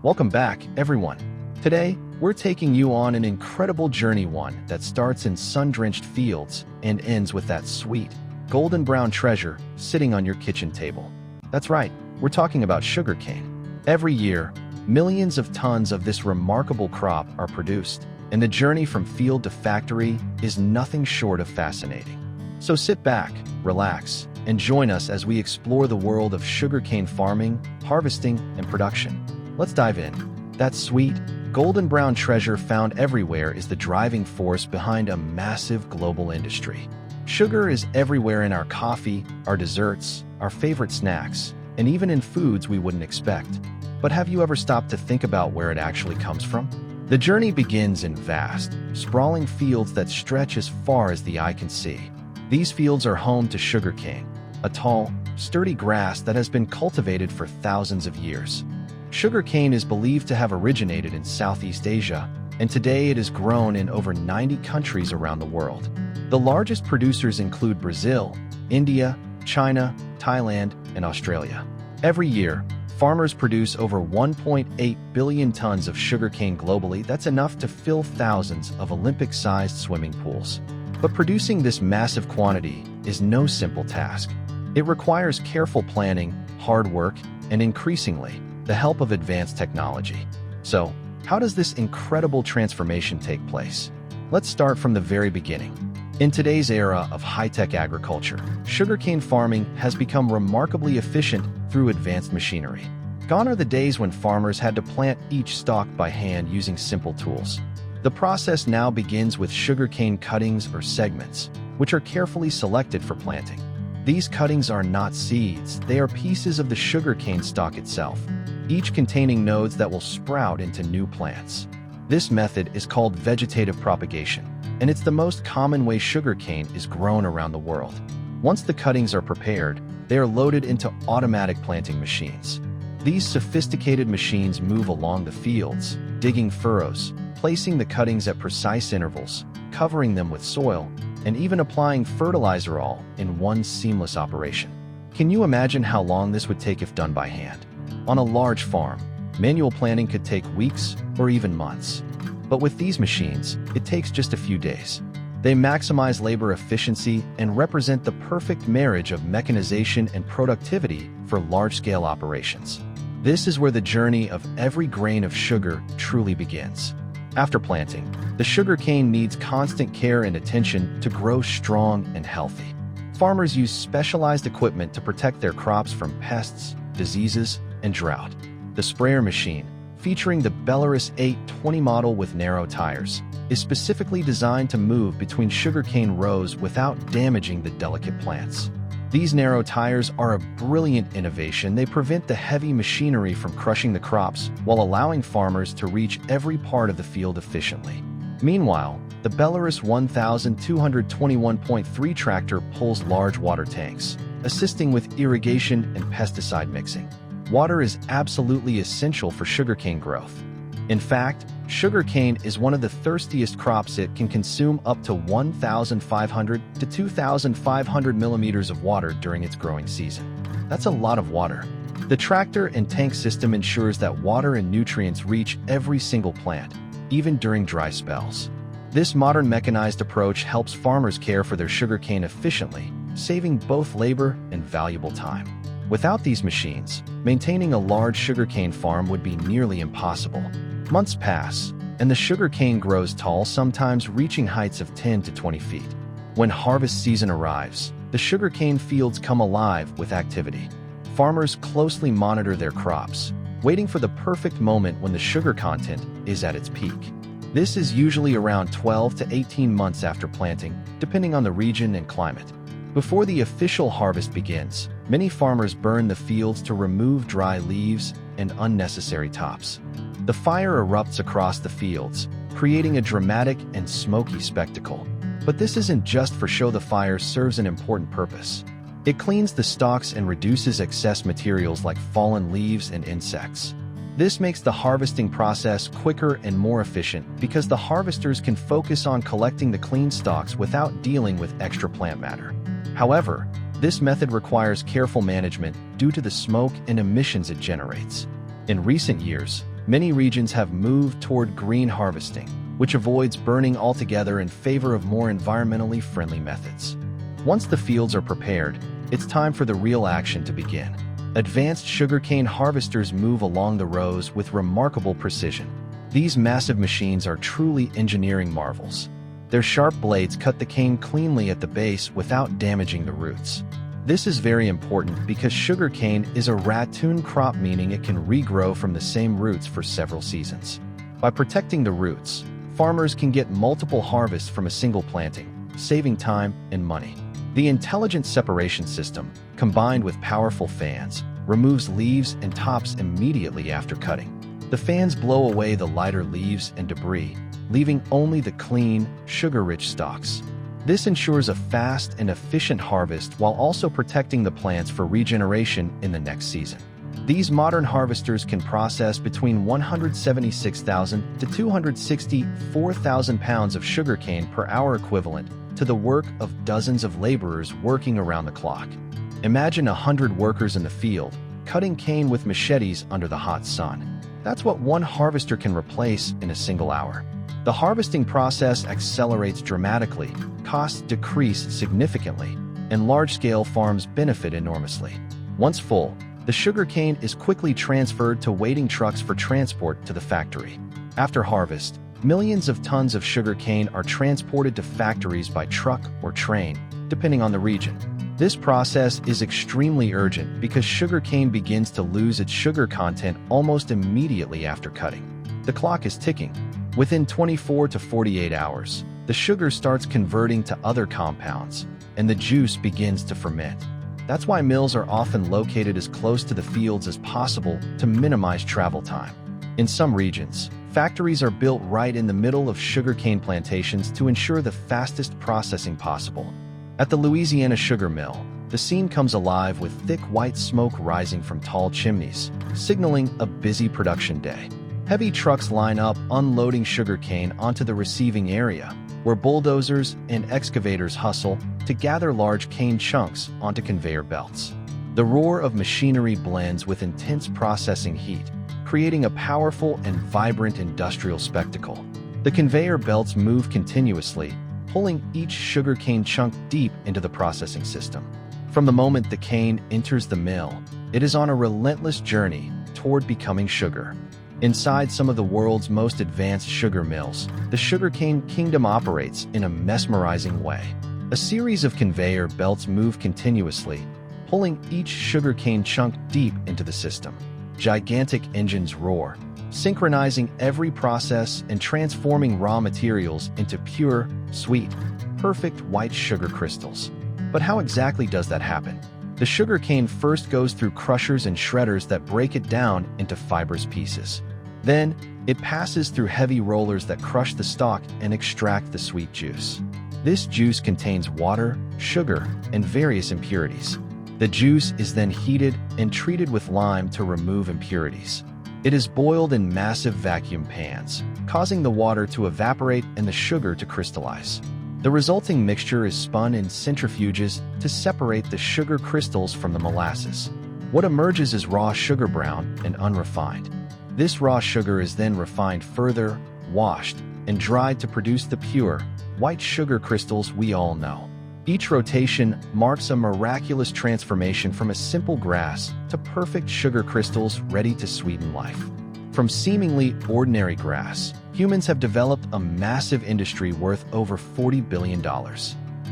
Welcome back, everyone. Today, we're taking you on an incredible journey, one that starts in sun-drenched fields and ends with that sweet, golden brown treasure sitting on your kitchen table. That's right, we're talking about sugarcane. Every year, millions of tons of this remarkable crop are produced, and the journey from field to factory is nothing short of fascinating. So sit back, relax, and join us as we explore the world of sugarcane farming, harvesting, and production. Let's dive in. That sweet, golden brown treasure found everywhere is the driving force behind a massive global industry. Sugar is everywhere in our coffee, our desserts, our favorite snacks, and even in foods we wouldn't expect. But have you ever stopped to think about where it actually comes from? The journey begins in vast, sprawling fields that stretch as far as the eye can see. These fields are home to sugarcane, a tall, sturdy grass that has been cultivated for thousands of years. Sugarcane is believed to have originated in Southeast Asia, and today it is grown in over 90 countries around the world. The largest producers include Brazil, India, China, Thailand, and Australia. Every year, farmers produce over 1.8 billion tons of sugarcane globally. That's enough to fill thousands of Olympic-sized swimming pools. But producing this massive quantity is no simple task. It requires careful planning, hard work, and increasingly, the help of advanced technology. So, how does this incredible transformation take place? Let's start from the very beginning. In today's era of high-tech agriculture, sugarcane farming has become remarkably efficient through advanced machinery. Gone are the days when farmers had to plant each stalk by hand using simple tools. The process now begins with sugarcane cuttings or segments, which are carefully selected for planting. These cuttings are not seeds, they are pieces of the sugarcane stalk itself, each containing nodes that will sprout into new plants. This method is called vegetative propagation, and it's the most common way sugarcane is grown around the world. Once the cuttings are prepared, they are loaded into automatic planting machines. These sophisticated machines move along the fields, digging furrows, placing the cuttings at precise intervals, covering them with soil, and even applying fertilizer all in one seamless operation. Can you imagine how long this would take if done by hand? On a large farm, manual planting could take weeks or even months. But with these machines, it takes just a few days. They maximize labor efficiency and represent the perfect marriage of mechanization and productivity for large-scale operations. This is where the journey of every grain of sugar truly begins. After planting, the sugarcane needs constant care and attention to grow strong and healthy. Farmers use specialized equipment to protect their crops from pests, diseases, and drought. The sprayer machine, featuring the Belarus 820 model with narrow tires, is specifically designed to move between sugarcane rows without damaging the delicate plants. These narrow tires are a brilliant innovation. They prevent the heavy machinery from crushing the crops while allowing farmers to reach every part of the field efficiently. Meanwhile, the Belarus 1221.3 tractor pulls large water tanks, assisting with irrigation and pesticide mixing. Water is absolutely essential for sugarcane growth. In fact, sugarcane is one of the thirstiest crops. It can consume up to 1,500 to 2,500 millimeters of water during its growing season. That's a lot of water. The tractor and tank system ensures that water and nutrients reach every single plant, even during dry spells. This modern mechanized approach helps farmers care for their sugarcane efficiently, saving both labor and valuable time. Without these machines, maintaining a large sugarcane farm would be nearly impossible. Months pass, and the sugarcane grows tall, sometimes reaching heights of 10 to 20 feet. When harvest season arrives, the sugarcane fields come alive with activity. Farmers closely monitor their crops, waiting for the perfect moment when the sugar content is at its peak. This is usually around 12 to 18 months after planting, depending on the region and climate. Before the official harvest begins, many farmers burn the fields to remove dry leaves and unnecessary tops. The fire erupts across the fields, creating a dramatic and smoky spectacle. But this isn't just for show. The fire serves an important purpose. It cleans the stalks and reduces excess materials like fallen leaves and insects. This makes the harvesting process quicker and more efficient because the harvesters can focus on collecting the clean stalks without dealing with extra plant matter. However, this method requires careful management due to the smoke and emissions it generates. In recent years, Many regions have moved toward green harvesting, which avoids burning altogether in favor of more environmentally friendly methods. Once the fields are prepared, it's time for the real action to begin. Advanced sugarcane harvesters move along the rows with remarkable precision. These massive machines are truly engineering marvels. Their sharp blades cut the cane cleanly at the base without damaging the roots. This is very important because sugarcane is a ratoon crop, meaning it can regrow from the same roots for several seasons. By protecting the roots, farmers can get multiple harvests from a single planting, saving time and money. The intelligent separation system, combined with powerful fans, removes leaves and tops immediately after cutting. The fans blow away the lighter leaves and debris, leaving only the clean, sugar-rich stalks. This ensures a fast and efficient harvest while also protecting the plants for regeneration in the next season. These modern harvesters can process between 176,000 to 264,000 pounds of sugarcane per hour, equivalent to the work of dozens of laborers working around the clock. Imagine 100 workers in the field, cutting cane with machetes under the hot sun. That's what one harvester can replace in a single hour. The harvesting process accelerates dramatically, costs decrease significantly, and large-scale farms benefit enormously. Once full, the sugarcane is quickly transferred to waiting trucks for transport to the factory. After harvest, millions of tons of sugarcane are transported to factories by truck or train, depending on the region. This process is extremely urgent because sugarcane begins to lose its sugar content almost immediately after cutting. The clock is ticking. Within 24 to 48 hours, the sugar starts converting to other compounds, and the juice begins to ferment. That's why mills are often located as close to the fields as possible to minimize travel time. In some regions, factories are built right in the middle of sugarcane plantations to ensure the fastest processing possible. At the Louisiana sugar mill, the scene comes alive with thick white smoke rising from tall chimneys, signaling a busy production day. Heavy trucks line up unloading sugarcane onto the receiving area, where bulldozers and excavators hustle to gather large cane chunks onto conveyor belts. The roar of machinery blends with intense processing heat, creating a powerful and vibrant industrial spectacle. The conveyor belts move continuously, pulling each sugarcane chunk deep into the processing system. From the moment the cane enters the mill, it is on a relentless journey toward becoming sugar. Inside some of the world's most advanced sugar mills, the sugarcane kingdom operates in a mesmerizing way. A series of conveyor belts move continuously, pulling each sugarcane chunk deep into the system. Gigantic engines roar, synchronizing every process and transforming raw materials into pure, sweet, perfect white sugar crystals. But how exactly does that happen? The sugarcane first goes through crushers and shredders that break it down into fibrous pieces. Then, it passes through heavy rollers that crush the stalk and extract the sweet juice. This juice contains water, sugar, and various impurities. The juice is then heated and treated with lime to remove impurities. It is boiled in massive vacuum pans, causing the water to evaporate and the sugar to crystallize. The resulting mixture is spun in centrifuges to separate the sugar crystals from the molasses. What emerges is raw sugar, brown and unrefined. This raw sugar is then refined further, washed, and dried to produce the pure, white sugar crystals we all know. Each rotation marks a miraculous transformation from a simple grass to perfect sugar crystals ready to sweeten life. From seemingly ordinary grass, humans have developed a massive industry worth over $40 billion.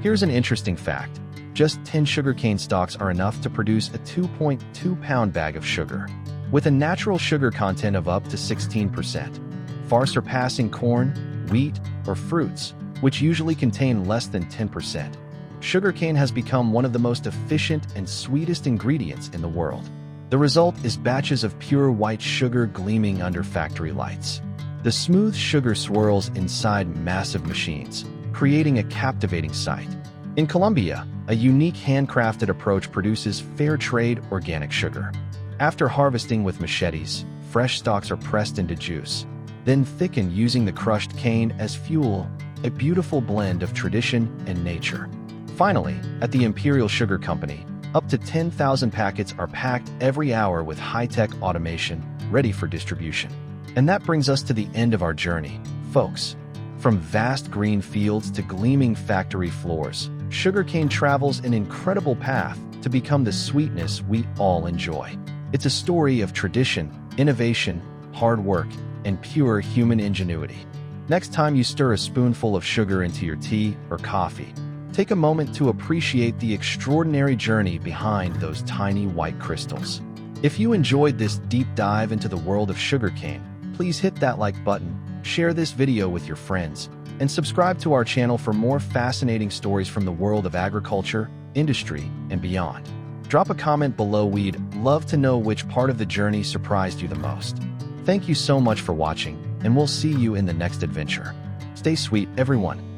Here's an interesting fact. Just 10 sugarcane stalks are enough to produce a 2.2-pound bag of sugar, with a natural sugar content of up to 16%, far surpassing corn, wheat, or fruits, which usually contain less than 10%. Sugarcane has become one of the most efficient and sweetest ingredients in the world. The result is batches of pure white sugar gleaming under factory lights. The smooth sugar swirls inside massive machines, creating a captivating sight. In Colombia, a unique handcrafted approach produces fair trade organic sugar. After harvesting with machetes, fresh stalks are pressed into juice, then thickened using the crushed cane as fuel, a beautiful blend of tradition and nature. Finally, at the Imperial Sugar Company, up to 10,000 packets are packed every hour with high-tech automation, ready for distribution. And that brings us to the end of our journey, folks. From vast green fields to gleaming factory floors, sugarcane travels an incredible path to become the sweetness we all enjoy. It's a story of tradition, innovation, hard work, and pure human ingenuity. Next time you stir a spoonful of sugar into your tea or coffee, take a moment to appreciate the extraordinary journey behind those tiny white crystals. If you enjoyed this deep dive into the world of sugarcane, please hit that like button, share this video with your friends, and subscribe to our channel for more fascinating stories from the world of agriculture, industry, and beyond. Drop a comment below. We'd love to know which part of the journey surprised you the most. Thank you so much for watching, and we'll see you in the next adventure. Stay sweet, everyone.